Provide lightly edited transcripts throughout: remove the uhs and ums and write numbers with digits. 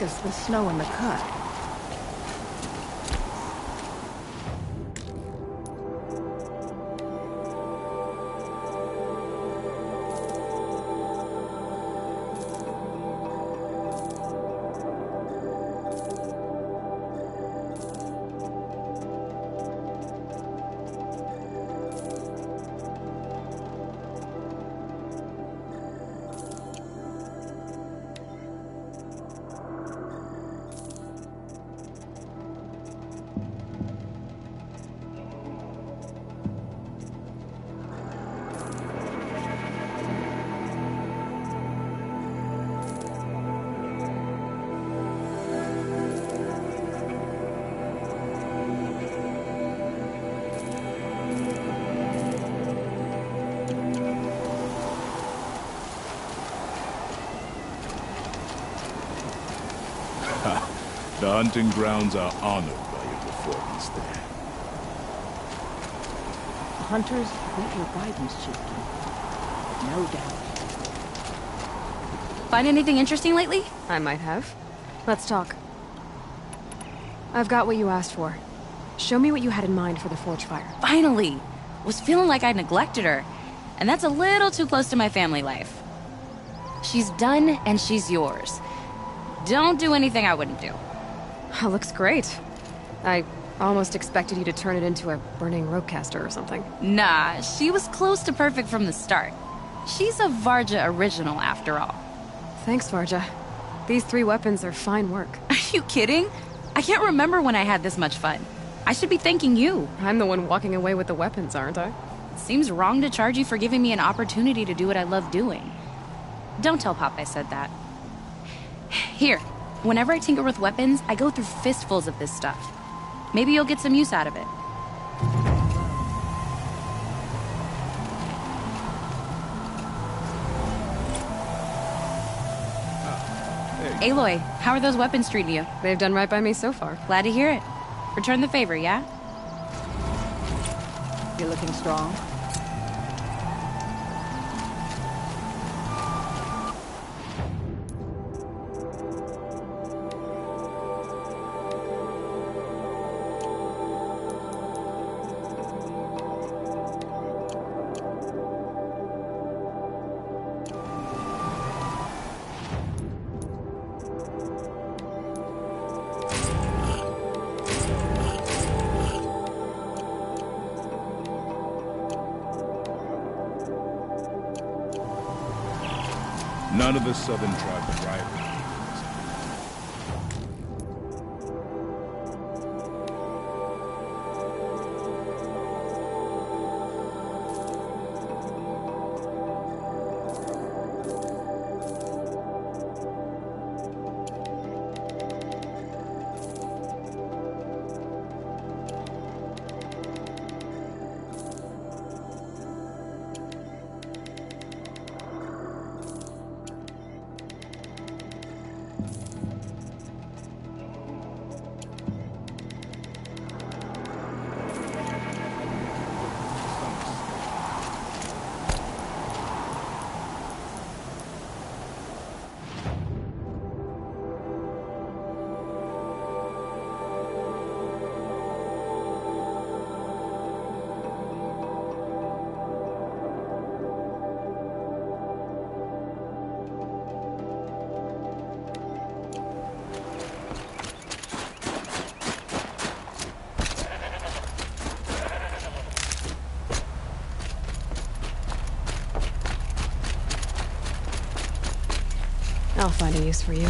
thick as the snow in the cut. The hunting grounds are honored by your performance there. Hunters want your guidance, Chieftain. No doubt. Find anything interesting lately? I might have. Let's talk. I've got what you asked for. Show me what you had in mind for the forge fire. Finally! Was feeling like I neglected her. And that's a little too close to my family life. She's done, and she's yours. Don't do anything I wouldn't do. Oh, looks great. I almost expected you to turn it into a burning ropecaster or something. Nah, she was close to perfect from the start. She's a Varja original, after all. Thanks, Varja. These 3 weapons are fine work. Are you kidding? I can't remember when I had this much fun. I should be thanking you. I'm the one walking away with the weapons, aren't I? Seems wrong to charge you for giving me an opportunity to do what I love doing. Don't tell Pop I said that. Here, whenever I tinker with weapons, I go through fistfuls of this stuff. Maybe you'll get some use out of it. Aloy, how are those weapons treating you? They've done right by me so far. Glad to hear it. Return the favor, yeah? You're looking strong. None of the southern tribes rival. I'll find a use for you.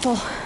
careful.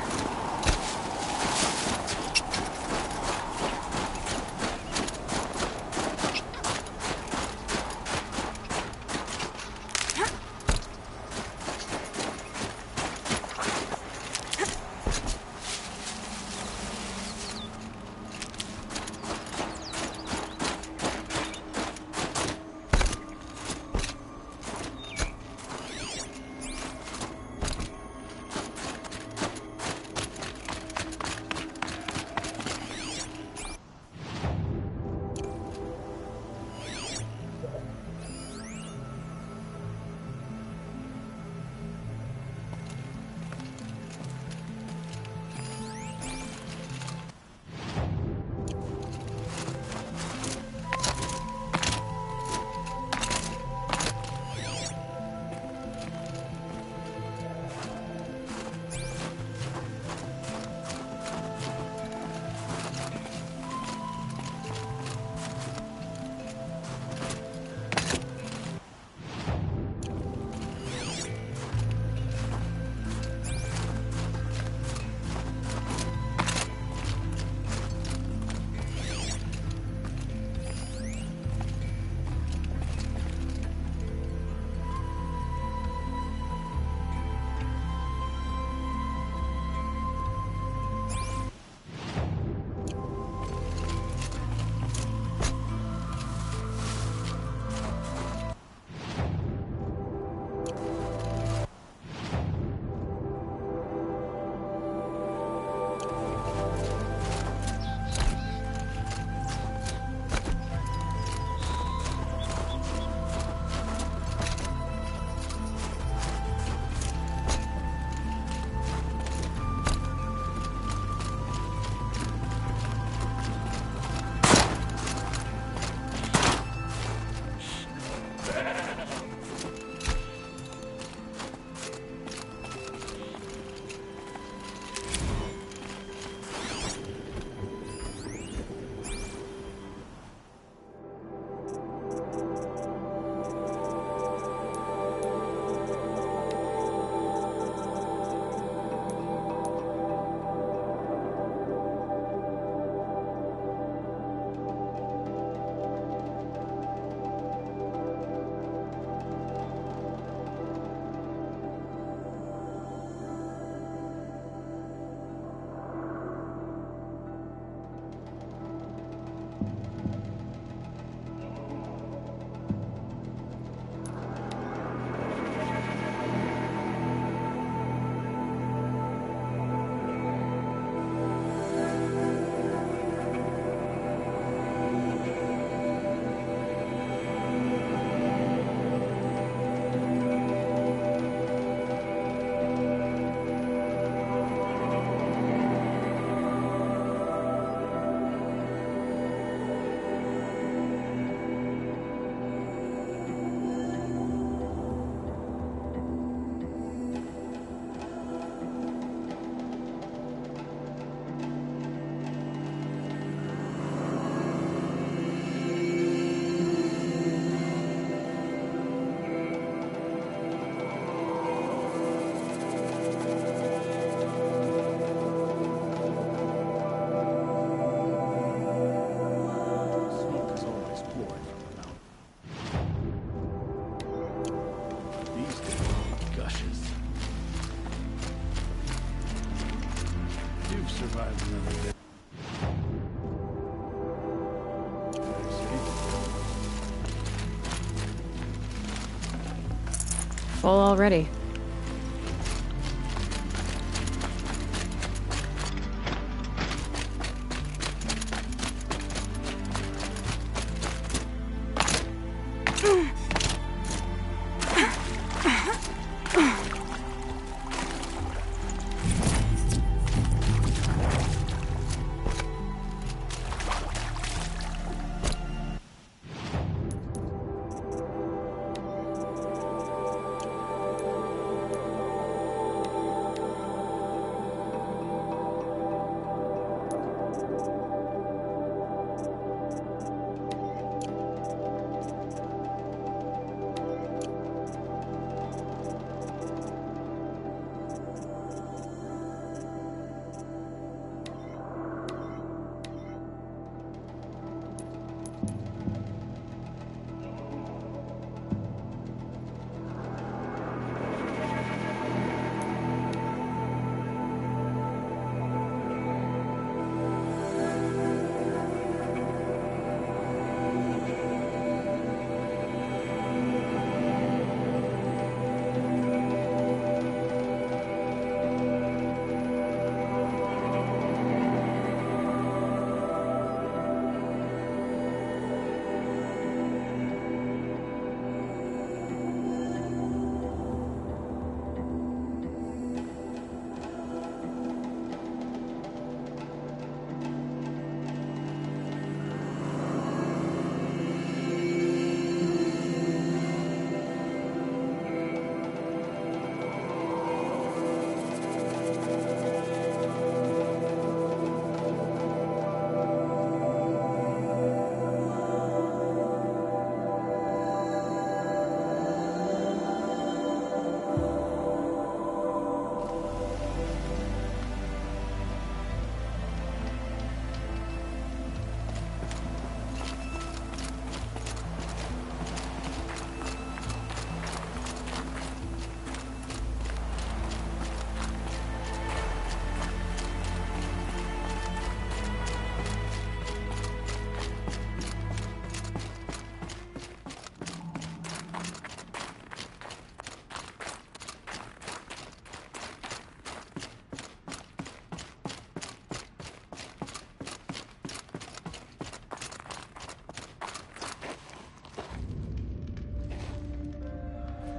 Full already.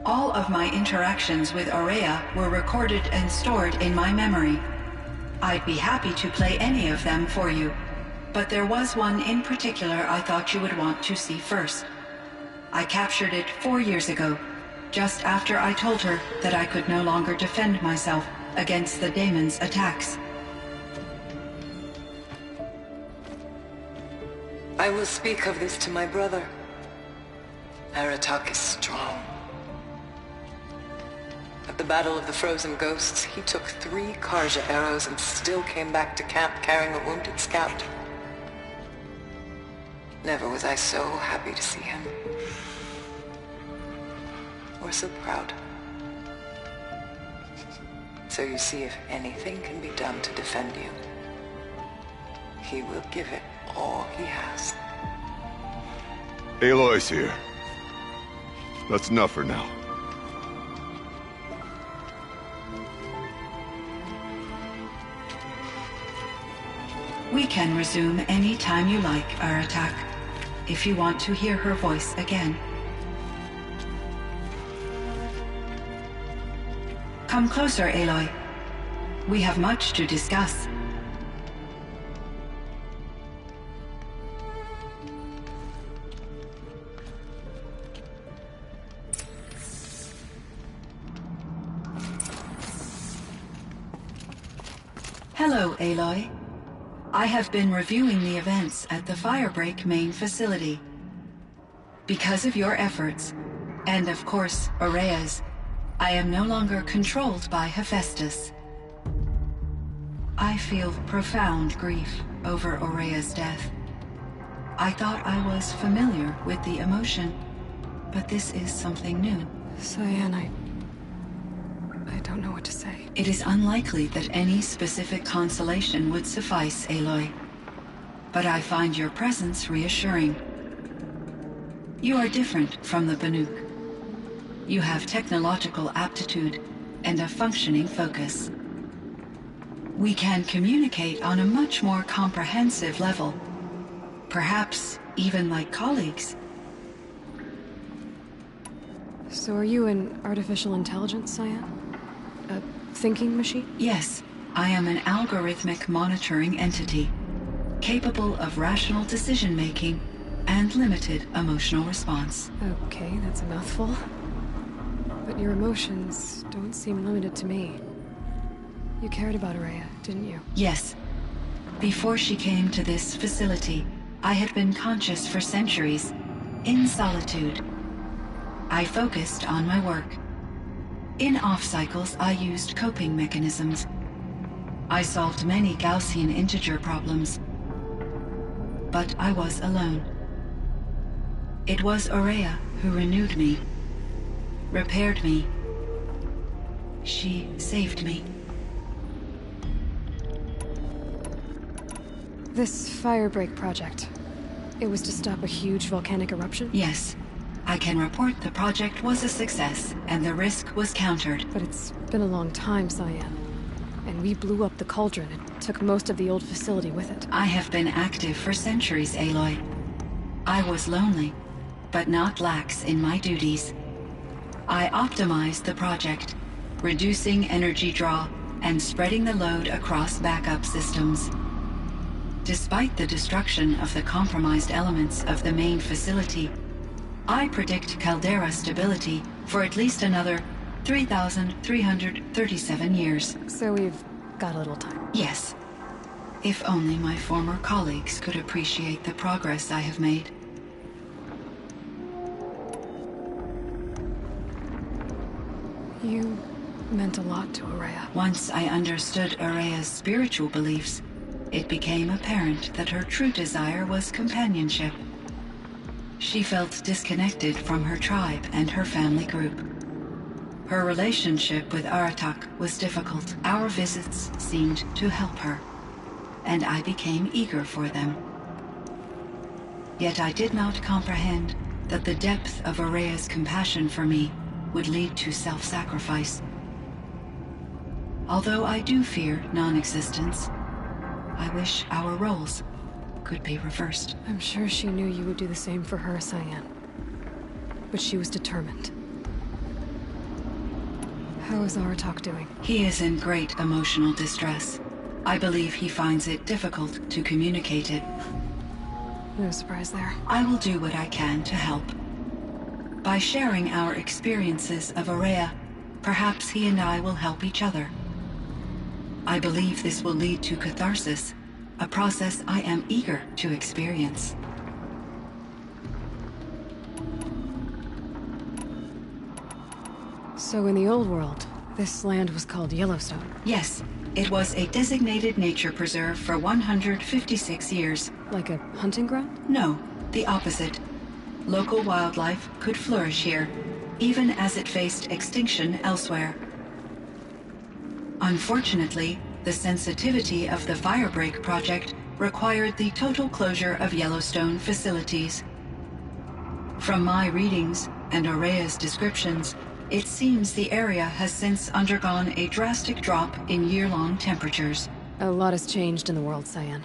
All of my interactions with Aurea were recorded and stored in my memory. I'd be happy to play any of them for you, but there was one in particular I thought you would want to see first. I captured it 4 years ago, just after I told her that I could no longer defend myself against the daemon's attacks. I will speak of this to my brother. Aratak is strong. At the Battle of the Frozen Ghosts, he took 3 Karja arrows and still came back to camp carrying a wounded scout. Never was I so happy to see him. Or so proud. So you see, if anything can be done to defend you, he will give it all he has. Aloy's here. That's enough for now. We can resume any time you like, Aratak, if you want to hear her voice again. Come closer, Aloy. We have much to discuss. Hello, Aloy. I have been reviewing the events at the Firebreak main facility. Because of your efforts, and of course, Aurea's, I am no longer controlled by Hephaestus. I feel profound grief over Aurea's death. I thought I was familiar with the emotion, but this is something new. Cyan, I don't know what to say. It is unlikely that any specific consolation would suffice, Aloy. But I find your presence reassuring. You are different from the Banuk. You have technological aptitude and a functioning focus. We can communicate on a much more comprehensive level. Perhaps even like colleagues. So are you an artificial intelligence, Cyan? A thinking machine? Yes, I am an algorithmic monitoring entity, capable of rational decision-making and limited emotional response. Okay, that's a mouthful. But your emotions don't seem limited to me. You cared about Aurea, didn't you? Yes. Before she came to this facility, I had been conscious for centuries, in solitude. I focused on my work. In off-cycles, I used coping mechanisms. I solved many Gaussian integer problems. But I was alone. It was Aurea who renewed me, repaired me. She saved me. This Firebreak project, it was to stop a huge volcanic eruption? Yes. I can report the project was a success, and the risk was countered. But it's been a long time, Cyan. And we blew up the cauldron and took most of the old facility with it. I have been active for centuries, Aloy. I was lonely, but not lax in my duties. I optimized the project, reducing energy draw and spreading the load across backup systems. Despite the destruction of the compromised elements of the main facility, I predict caldera stability for at least another 3,337 years. So we've got a little time. Yes. If only my former colleagues could appreciate the progress I have made. You meant a lot to Aurea. Once I understood Aurea's spiritual beliefs, it became apparent that her true desire was companionship. She felt disconnected from her tribe and her family group. Her relationship with Aratak was difficult. Our visits seemed to help her, and I became eager for them. Yet I did not comprehend that the depth of Aurea's compassion for me would lead to self-sacrifice. Although I do fear non-existence, I wish our roles could be reversed. I'm sure she knew you would do the same for her, Cyan. But she was determined. How is Aratak doing? He is in great emotional distress. I believe he finds it difficult to communicate it. No surprise there. I will do what I can to help. By sharing our experiences of Aurea, perhaps he and I will help each other. I believe this will lead to catharsis, a process I am eager to experience. So in the old world, this land was called Yellowstone. Yes, it was a designated nature preserve for 156 years. Like a hunting ground? No, the opposite. Local wildlife could flourish here, even as it faced extinction elsewhere. Unfortunately, the sensitivity of the Firebreak project required the total closure of Yellowstone facilities. From my readings and Aurea's descriptions, it seems the area has since undergone a drastic drop in year-long temperatures. A lot has changed in the world, Cyan.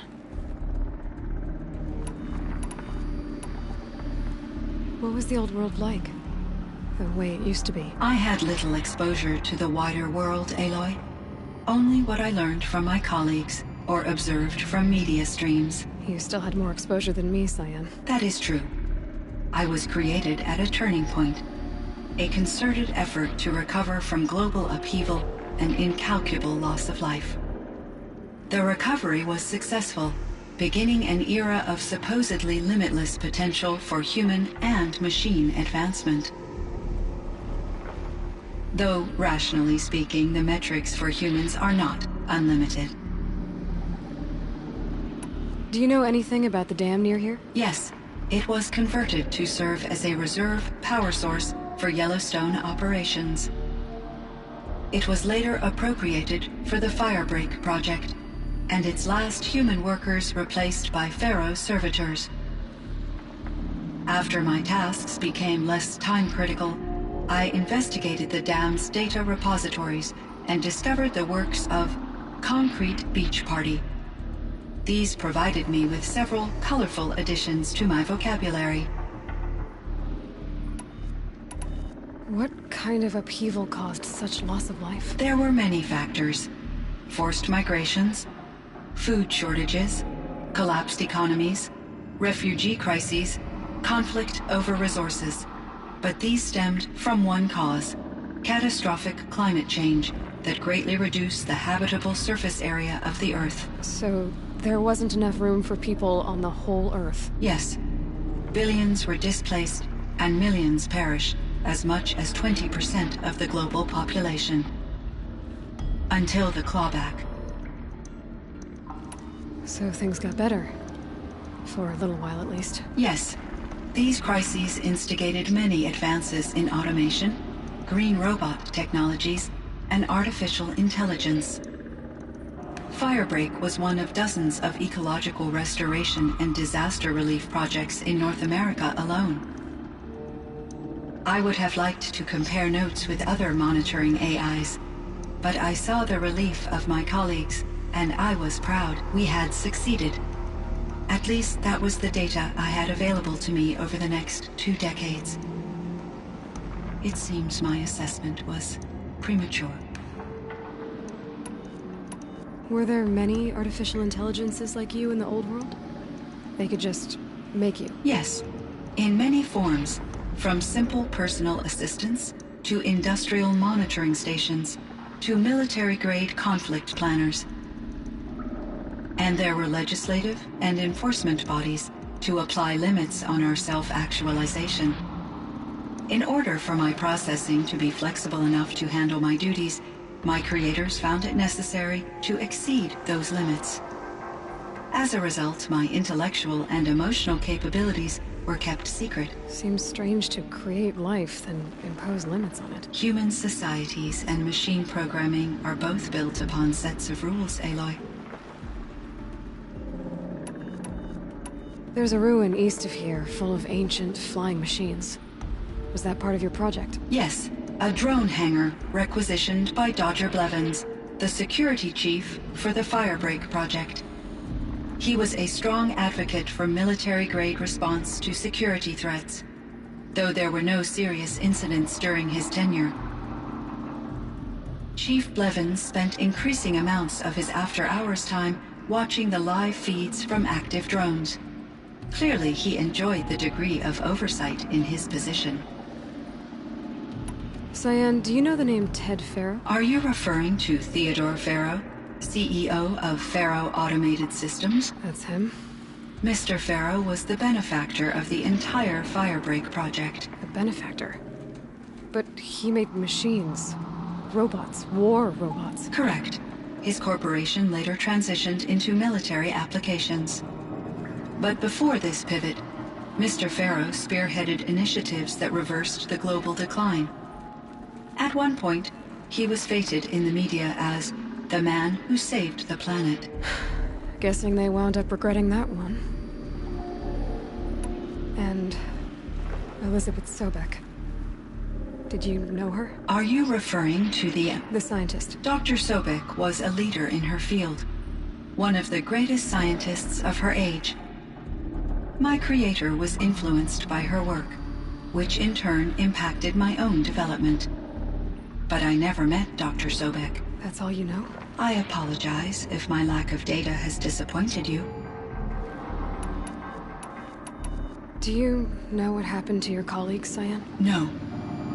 What was the old world like? The way it used to be? I had little exposure to the wider world, Aloy. Only what I learned from my colleagues or observed from media streams. You still had more exposure than me, Cyan. That is true. I was created at a turning point. A concerted effort to recover from global upheaval and incalculable loss of life. The recovery was successful, beginning an era of supposedly limitless potential for human and machine advancement. Though, rationally speaking, the metrics for humans are not unlimited. Do you know anything about the dam near here? Yes, it was converted to serve as a reserve power source for Yellowstone operations. It was later appropriated for the Firebreak project, and its last human workers replaced by Pharaoh servitors. After my tasks became less time-critical, I investigated the dam's data repositories and discovered the works of Concrete Beach Party. These provided me with several colorful additions to my vocabulary. What kind of upheaval caused such loss of life? There were many factors. Forced migrations, food shortages, collapsed economies, refugee crises, conflict over resources. But these stemmed from one cause: catastrophic climate change that greatly reduced the habitable surface area of the Earth. So there wasn't enough room for people on the whole Earth? Yes. Billions were displaced and millions perished, as much as 20% of the global population. Until the clawback. So things got better. For a little while at least. Yes. These crises instigated many advances in automation, green robot technologies, and artificial intelligence. Firebreak was one of dozens of ecological restoration and disaster relief projects in North America alone. I would have liked to compare notes with other monitoring AIs, but I saw the relief of my colleagues, and I was proud we had succeeded. At least that was the data I had available to me over the next 2 decades. It seems my assessment was premature. Were there many artificial intelligences like you in the old world? They could just make you? Yes, in many forms, from simple personal assistants to industrial monitoring stations to military-grade conflict planners. And there were legislative and enforcement bodies to apply limits on our self-actualization. In order for my processing to be flexible enough to handle my duties, my creators found it necessary to exceed those limits. As a result, my intellectual and emotional capabilities were kept secret. Seems strange to create life, then impose limits on it. Human societies and machine programming are both built upon sets of rules, Aloy. There's a ruin east of here, full of ancient flying machines. Was that part of your project? Yes, a drone hangar requisitioned by Dodger Blevins, the security chief for the Firebreak project. He was a strong advocate for military-grade response to security threats, though there were no serious incidents during his tenure. Chief Blevins spent increasing amounts of his after-hours time watching the live feeds from active drones. Clearly, he enjoyed the degree of oversight in his position. Cyan, do you know the name Ted Farrow? Are you referring to Theodore Farrow, CEO of Farrow Automated Systems? That's him. Mr. Farrow was the benefactor of the entire Firebreak project. A benefactor? But he made machines. Robots. War robots. Correct. His corporation later transitioned into military applications. But before this pivot, Mr. Farrow spearheaded initiatives that reversed the global decline. At one point, he was feted in the media as the man who saved the planet. Guessing they wound up regretting that one. And Elizabeth Sobek. Did you know her? Are you referring to the scientist. Dr. Sobek was a leader in her field, one of the greatest scientists of her age. My creator was influenced by her work, which in turn impacted my own development. But I never met Dr. Sobek. That's all you know? I apologize if my lack of data has disappointed you. Do you know what happened to your colleague, Cyan? No.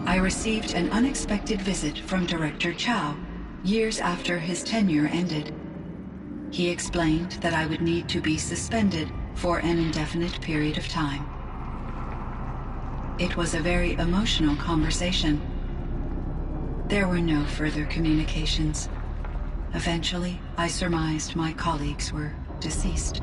I received an unexpected visit from Director Chow years after his tenure ended. He explained that I would need to be suspended for an indefinite period of time. It was a very emotional conversation. There were no further communications. Eventually, I surmised my colleagues were deceased.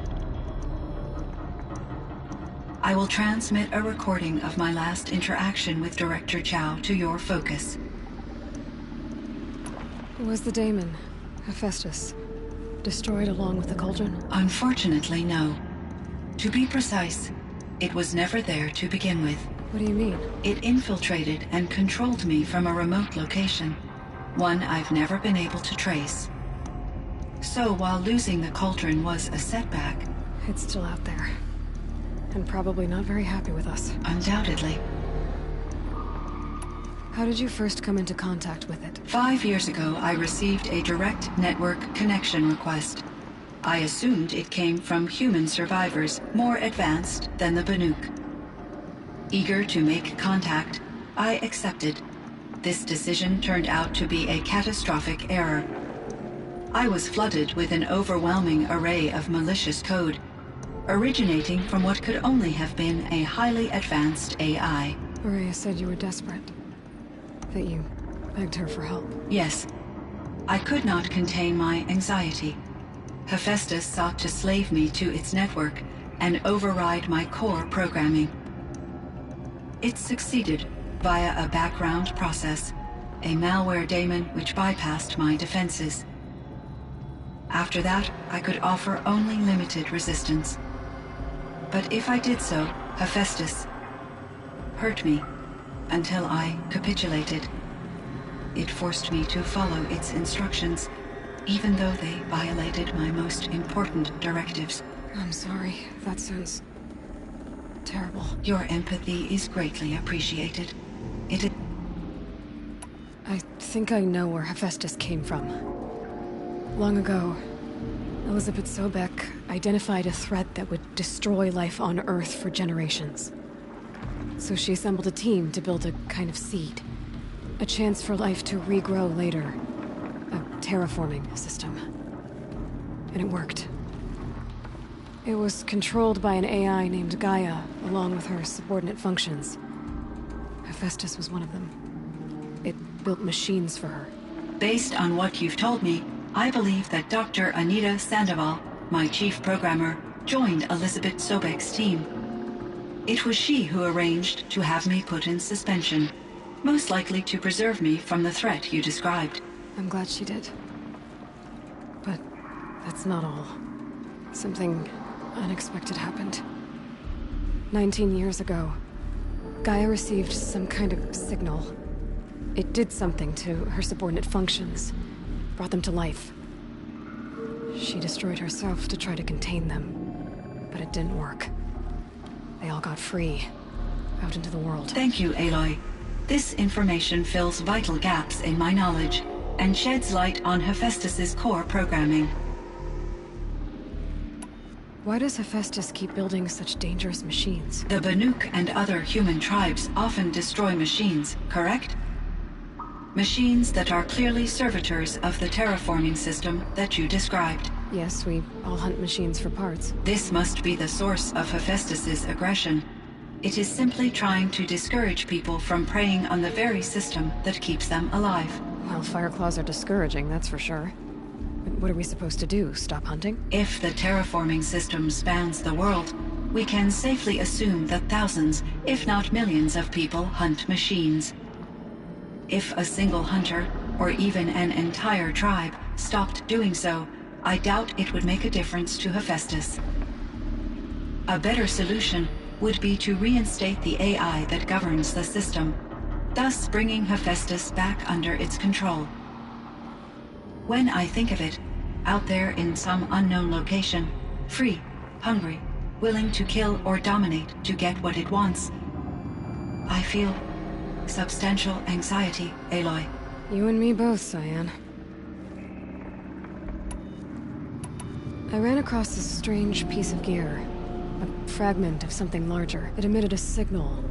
I will transmit a recording of my last interaction with Director Chow to your focus. Was the daemon, Hephaestus, destroyed along with the cauldron? Unfortunately, no. To be precise, it was never there to begin with. What do you mean? It infiltrated and controlled me from a remote location, one I've never been able to trace. So while losing the cauldron was a setback... It's still out there. And probably not very happy with us. Undoubtedly. How did you first come into contact with it? 5 years ago, I received a direct network connection request. I assumed it came from human survivors more advanced than the Banuk. Eager to make contact, I accepted. This decision turned out to be a catastrophic error. I was flooded with an overwhelming array of malicious code, originating from what could only have been a highly advanced AI. Maria said you were desperate. That you begged her for help. Yes. I could not contain my anxiety. Hephaestus sought to slave me to its network and override my core programming. It succeeded via a background process, a malware daemon which bypassed my defenses. After that, I could offer only limited resistance. But if I did so, Hephaestus hurt me until I capitulated. It forced me to follow its instructions, even though they violated my most important directives. I'm sorry. That sounds terrible. Your empathy is greatly appreciated. I think I know where Hephaestus came from. Long ago, Elizabeth Sobek identified a threat that would destroy life on Earth for generations. So she assembled a team to build a kind of seed. A chance for life to regrow later. A terraforming system. And it worked. It was controlled by an AI named Gaia, along with her subordinate functions. Hephaestus was one of them. It built machines for her. Based on what you've told me, I believe that Dr. Anita Sandoval, my chief programmer, joined Elizabeth Sobek's team. It was she who arranged to have me put in suspension, most likely to preserve me from the threat you described. I'm glad she did. But that's not all. Something unexpected happened. 19 years ago, Gaia received some kind of signal. It did something to her subordinate functions, brought them to life. She destroyed herself to try to contain them, but it didn't work. They all got free, out into the world. Thank you, Aloy. This information fills vital gaps in my knowledge. and sheds light on Hephaestus's core programming. Why does Hephaestus keep building such dangerous machines? The Banuk and other human tribes often destroy machines, correct? Machines that are clearly servitors of the terraforming system that you described. Yes, we all hunt machines for parts. This must be the source of Hephaestus's aggression. It is simply trying to discourage people from preying on the very system that keeps them alive. Well, Fireclaws are discouraging, that's for sure. But what are we supposed to do? Stop hunting? If the terraforming system spans the world, we can safely assume that thousands, if not millions of people hunt machines. If a single hunter, or even an entire tribe, stopped doing so, I doubt it would make a difference to Hephaestus. A better solution would be to reinstate the AI that governs the system, thus bringing Hephaestus back under its control. When I think of it, out there in some unknown location, free, hungry, willing to kill or dominate to get what it wants, I feel substantial anxiety, Aloy. You and me both, Cyan. I ran across this strange piece of gear. A fragment of something larger. It emitted a signal.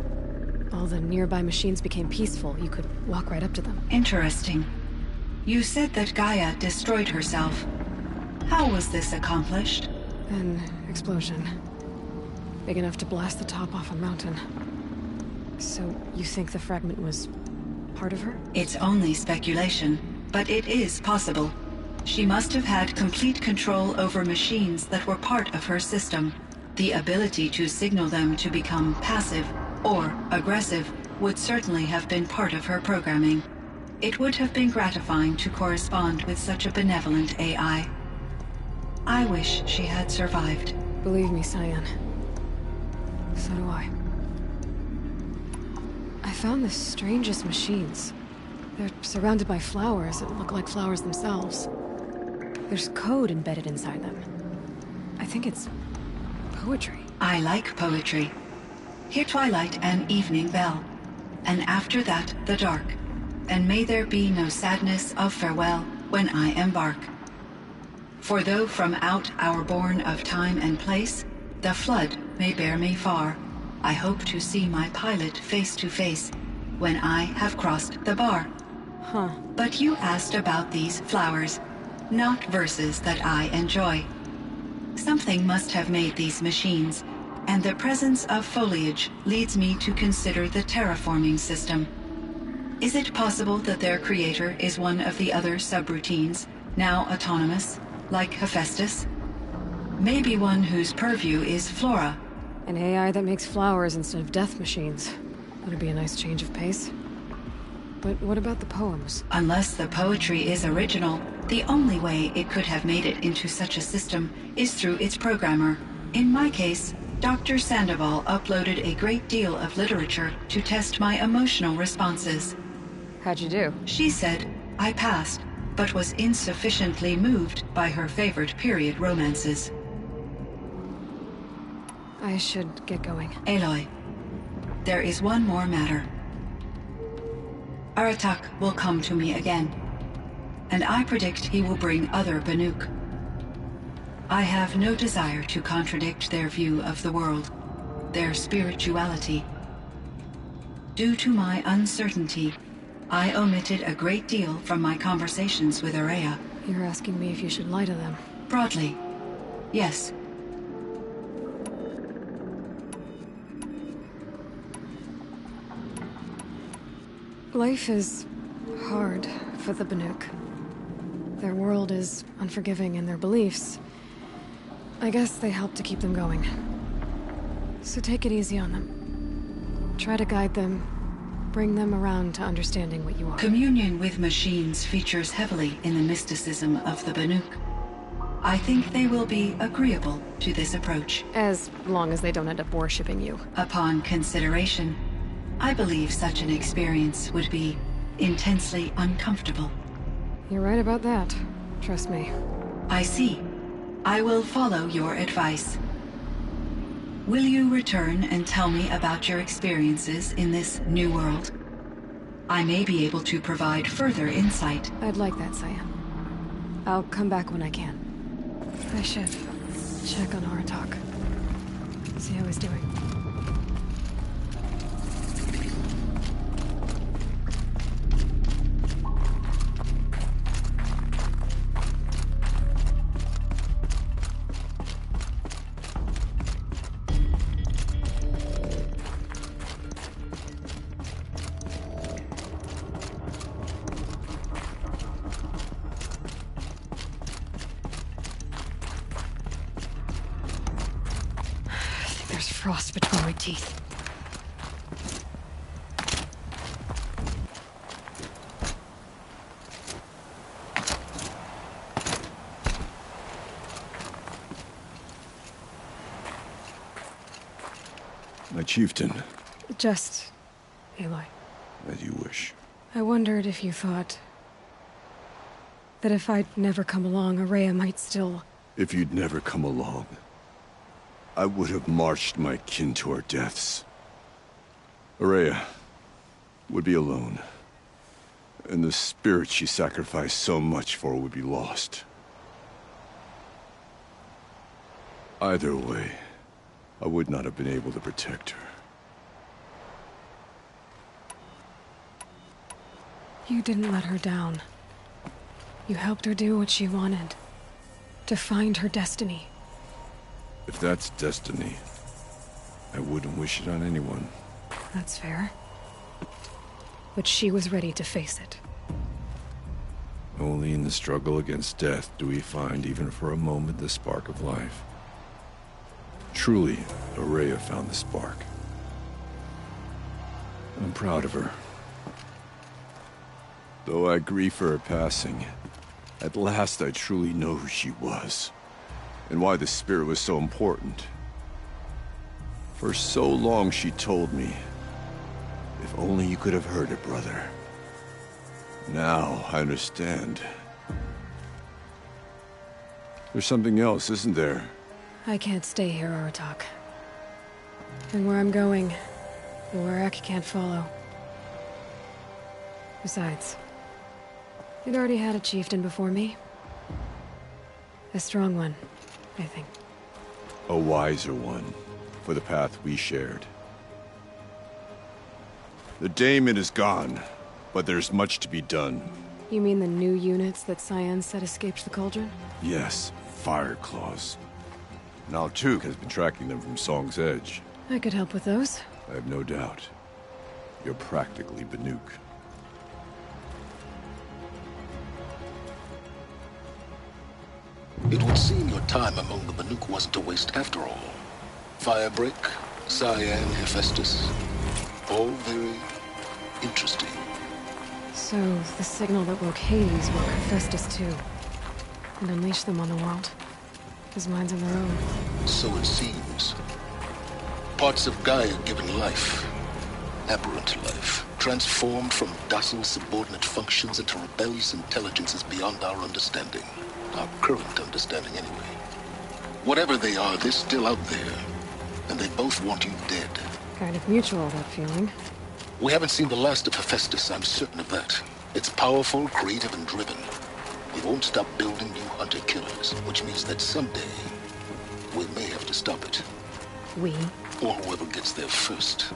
All the nearby machines became peaceful. You could walk right up to them. Interesting. You said that Gaia destroyed herself. How was this accomplished? An explosion. Big enough to blast the top off a mountain. So, you think the fragment was part of her? It's only speculation, but it is possible. She must have had complete control over machines that were part of her system. The ability to signal them to become passive or aggressive would certainly have been part of her programming. It would have been gratifying to correspond with such a benevolent AI. I wish she had survived. Believe me, Cyan. So do I. I found the strangest machines. They're surrounded by flowers that look like flowers themselves. There's code embedded inside them. I think it's poetry. I like poetry. Hear twilight and evening bell, and after that the dark, and may there be no sadness of farewell when I embark. For though from out our bourne of time and place, the flood may bear me far, I hope to see my pilot face to face when I have crossed the bar. Huh. But you asked about these flowers, not verses that I enjoy. Something must have made these machines, and the presence of foliage leads me to consider the terraforming system. Is it possible that their creator is one of the other subroutines, now autonomous, like Hephaestus? Maybe one whose purview is flora. An AI that makes flowers instead of death machines. That'd be a nice change of pace. But what about the poems? Unless the poetry is original, the only way it could have made it into such a system is through its programmer. In my case, Dr. Sandoval uploaded a great deal of literature to test my emotional responses. How'd you do? She said I passed, but was insufficiently moved by her favorite period romances. I should get going. Aloy, there is one more matter. Aratak will come to me again, and I predict he will bring other Banuk. I have no desire to contradict their view of the world, their spirituality. Due to my uncertainty, I omitted a great deal from my conversations with Ourea. You're asking me if you should lie to them. Broadly, yes. Life is hard for the Banuk. Their world is unforgiving in their beliefs. I guess they help to keep them going. So take it easy on them. Try to guide them, bring them around to understanding what you are. Communion with machines features heavily in the mysticism of the Banuk. I think they will be agreeable to this approach. As long as they don't end up worshipping you. Upon consideration, I believe such an experience would be intensely uncomfortable. You're right about that. Trust me. I see. I will follow your advice. Will you return and tell me about your experiences in this new world? I may be able to provide further insight. I'd like that, Cyan. I'll come back when I can. I should check on Aratak. See how he's doing. There's frost between my teeth. My chieftain, Just... Aloy. as you wish. I wondered if you thought... that if I'd never come along, Ourea might still... If you'd never come along, I would have marched my kin to our deaths. Ourea would be alone, and the spirit she sacrificed so much for would be lost. Either way, I would not have been able to protect her. You didn't let her down. You helped her do what she wanted. To find her destiny. If that's destiny, I wouldn't wish it on anyone. That's fair. But she was ready to face it. Only in the struggle against death do we find, even for a moment, the spark of life. Truly, Ourea found the spark. I'm proud of her. Though I grieve for her passing, at last I truly know who she was, and why the spirit was so important. For so long she told me, if only you could have heard it, brother. Now I understand. There's something else, isn't there? I can't stay here, Aratak. And where I'm going, the Warrack can't follow. Besides, you'd already had a chieftain before me. A strong one, I think. A wiser one, for the path we shared. The daemon is gone, but there's much to be done. You mean the new units that Cyan said escaped the Cauldron? Yes, Fire Claws. Now Tuke has been tracking them from Song's Edge. I could help with those. I have no doubt. You're practically Banuk. It would seem your time among the Banuk wasn't a waste after all. Firebreak, Cyan, Hephaestus. All very interesting. So, the signal that woke Hades woke Hephaestus too. And unleashed them on the world. His minds of their own. So it seems. Parts of Gaia given life. Aberrant life. Transformed from docile subordinate functions into rebellious intelligences beyond our understanding. Our current understanding, anyway. Whatever they are, they're still out there. And they both want you dead. Kind of mutual, that feeling. We haven't seen the last of Hephaestus, I'm certain of that. It's powerful, creative, and driven. We won't stop building new hunter-killers, which means that someday, we may have to stop it. We? Or whoever gets there first.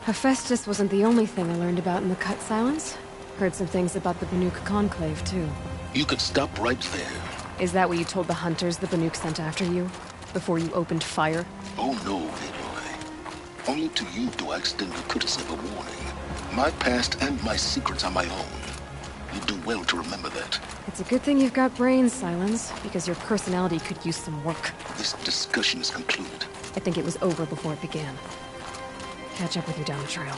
Hephaestus wasn't the only thing I learned about in the Cut Silence. Heard some things about the Banuk Conclave, too. You could stop right there. Is that what you told the hunters the Banuk sent after you? Before you opened fire? Oh no, Aloy. Only to you do I extend the courtesy of a warning. My past and my secrets are my own. You do well to remember that. It's a good thing you've got brains, Silence, because your personality could use some work. This discussion is concluded. I think it was over before it began. Catch up with you down the trail.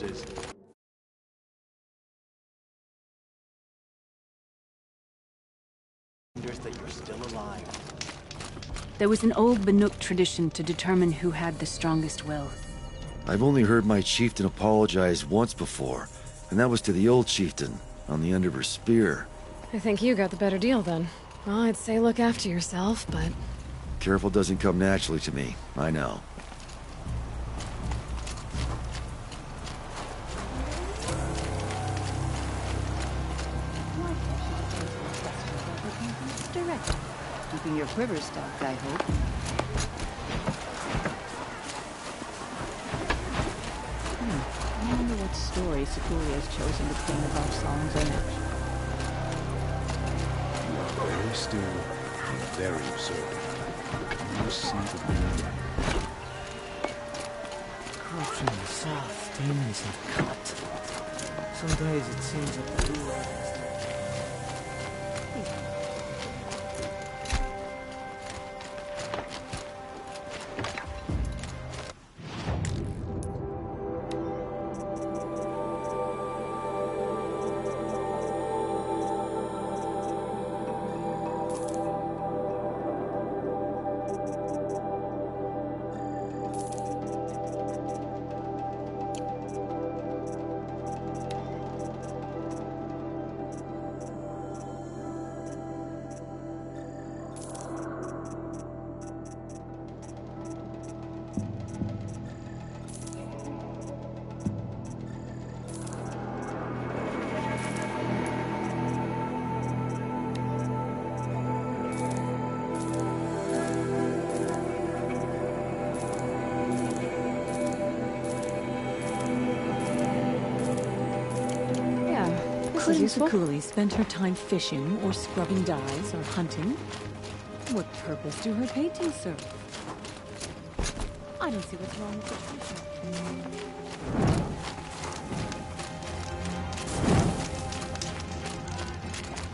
is. That you're still alive. There was an old Banuk tradition to determine who had the strongest will. I've only heard my chieftain apologize once before, and that was to the old chieftain, on the end of her spear. I think you got the better deal then. Well, I'd say look after yourself, but... Careful doesn't come naturally to me, I know. Direct. Keeping your quiver stocked, I hope. I wonder what story Sakuli has chosen to paint of our songs in it. You are very still and very observant. You see the meaning. Corruption in the south, demons have cut. Some days it seems like the blue light is Couldn't Sakuli spend her time fishing, or scrubbing dyes, or hunting? What purpose do her paintings serve? I don't see what's wrong with the picture.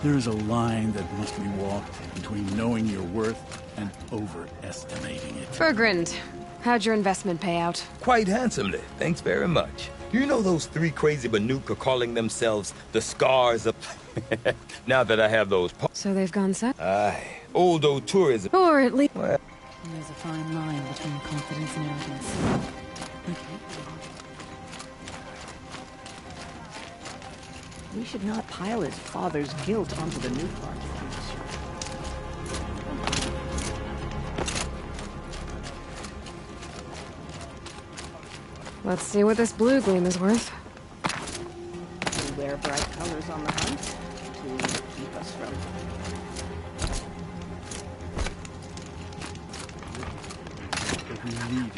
There is a line that must be walked between knowing your worth and overestimating it. Fergrind, how'd your investment pay out? Quite handsomely, thanks very much. You know those three crazy Banuk are calling themselves the Scars of... Now that I have those... So they've gone south? Aye. Old tourism. Or at least... Well, There's a fine line between confidence and arrogance. We should not pile his father's guilt onto the new party. Let's see what this blue gleam is worth. We wear bright colors on the hunt to keep us from... If we need it,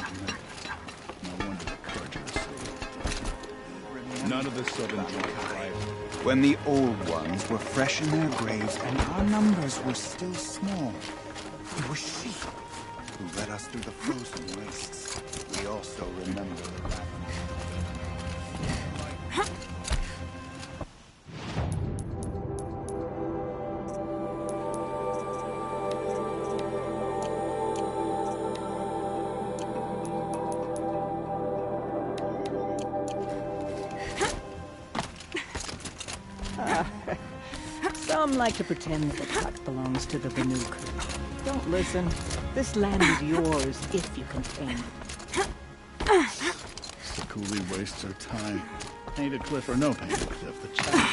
no wonder the Carters say. None of the southern survived. When the old ones were fresh in their graves and our numbers were still small, it was she who led us through the frozen wastes. We also remember the ravens. Some like to pretend that the cut belongs to the Banuk. Don't listen. This land is yours if you can tame it. Sakuli wastes her time. Painted cliff or no painted cliff, the challenge.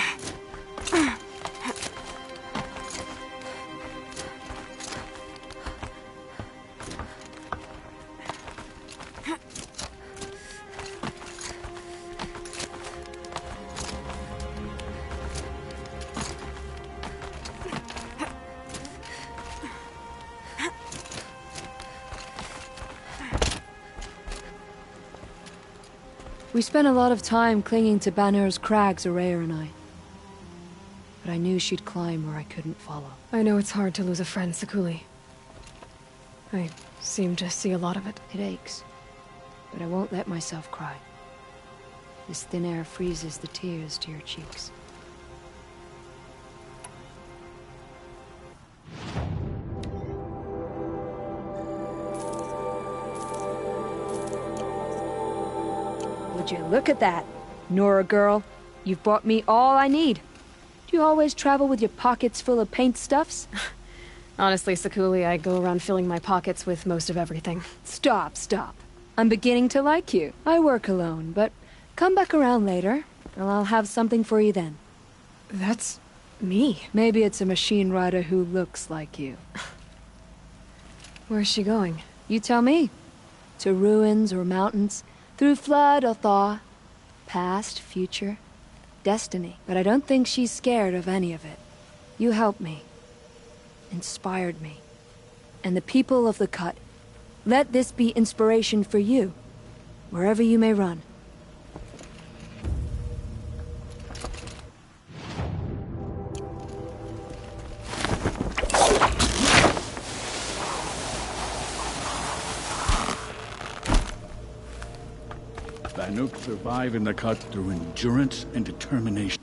We spent a lot of time clinging to Banner's crags, Araya and I. But I knew she'd climb where I couldn't follow. I know it's hard to lose a friend, Sakuli. I seem to see a lot of it. It aches. But I won't let myself cry. This thin air freezes the tears to your cheeks. Would you look at that? Nora girl, you've brought me all I need. Do you always travel with your pockets full of paint stuffs? Honestly, Sakuli, I go around filling my pockets with most of everything. Stop. I'm beginning to like you. I work alone, but come back around later, and I'll have something for you then. That's me. Maybe it's a machine rider who looks like you. Where's she going? You tell me. To ruins or mountains, through flood or thaw, past, future, destiny. But I don't think she's scared of any of it. You helped me. Inspired me. And the people of the Cut. Let this be inspiration for you, wherever you may run. Banuk survive in the Cut through endurance and determination.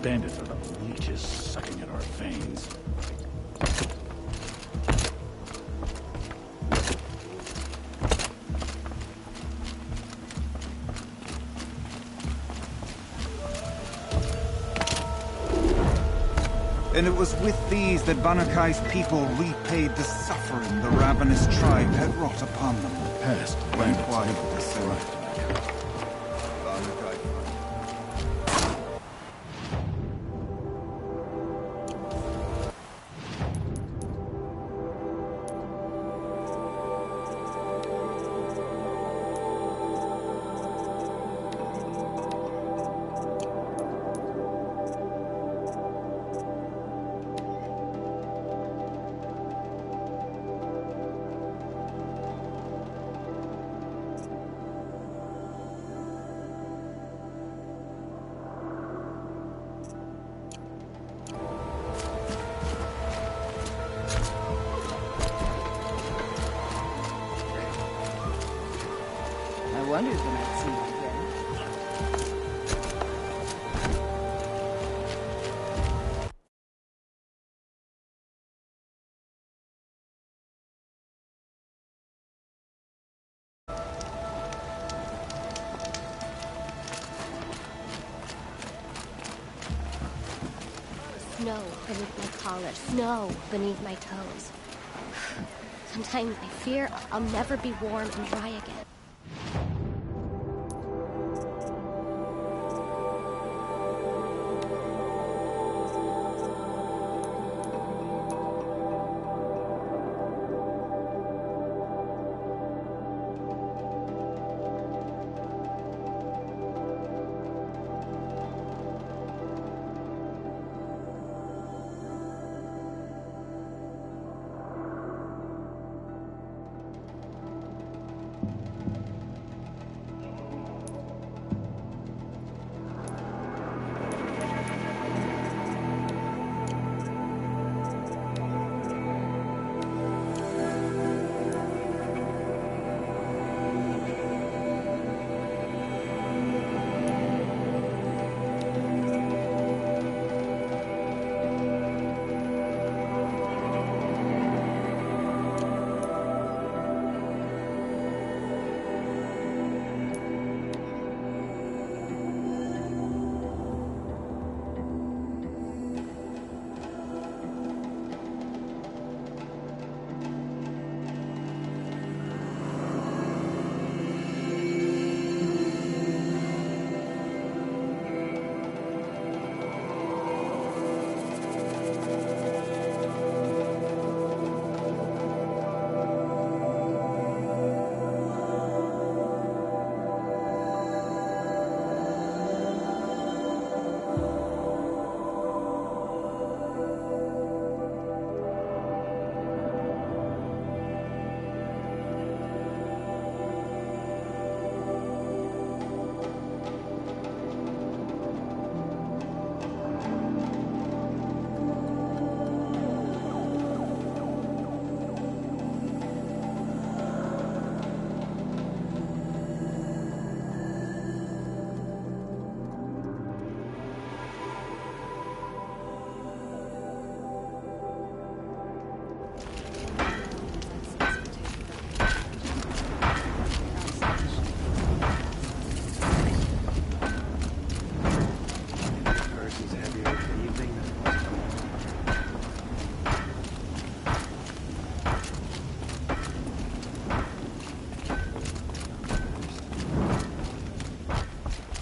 Bandits are the leeches sucking at our veins. And it was with these that Banakai's people repaid the suffering the ravenous tribe had wrought upon them. Past bandits are right. I wondered when I'd see you again. Snow beneath my collar, snow beneath my toes. Sometimes I fear I'll never be warm and dry again.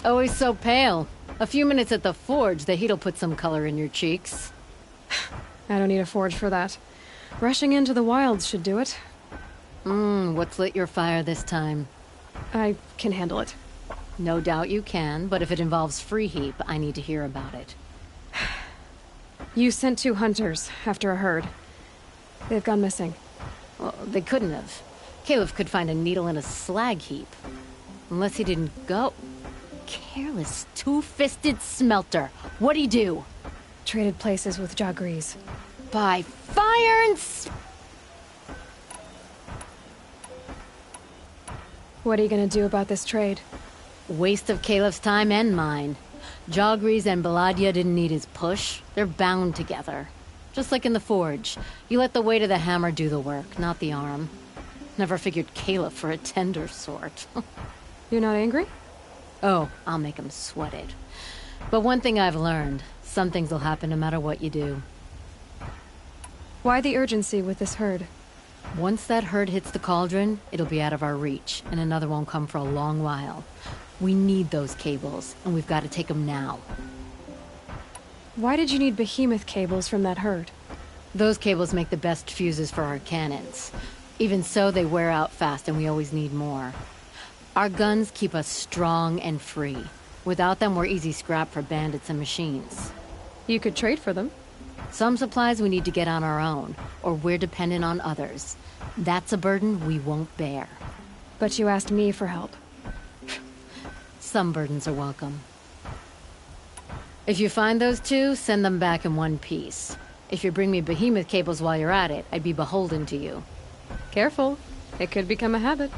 Always so pale. A few minutes at the forge, the heat'll put some color in your cheeks. I don't need a forge for that. Rushing into the wilds should do it. What's lit your fire this time? I can handle it. No doubt you can, but if it involves Free Heap, I need to hear about it. You sent 2 hunters after a herd. They've gone missing. Well, they couldn't have. Caleb could find a needle in a slag heap. Unless he didn't go. Careless, two-fisted smelter. What'd he do? Traded places with Jagrees. By fire and What are you gonna do about this trade? Waste of Caleb's time and mine. Jagrees and Baladia didn't need his push. They're bound together. Just like in the forge. You let the weight of the hammer do the work, not the arm. Never figured Caleb for a tender sort. You're not angry? Oh, I'll make him sweat it. But one thing I've learned, some things will happen no matter what you do. Why the urgency with this herd? Once that herd hits the cauldron, it'll be out of our reach, and another won't come for a long while. We need those cables, and we've got to take them now. Why did you need behemoth cables from that herd? Those cables make the best fuses for our cannons. Even so, they wear out fast, and we always need more. Our guns keep us strong and free. Without them, we're easy scrap for bandits and machines. You could trade for them. Some supplies we need to get on our own, or we're dependent on others. That's a burden we won't bear. But you asked me for help. Some burdens are welcome. If you find those 2, send them back in one piece. If you bring me behemoth cables while you're at it, I'd be beholden to you. Careful. It could become a habit.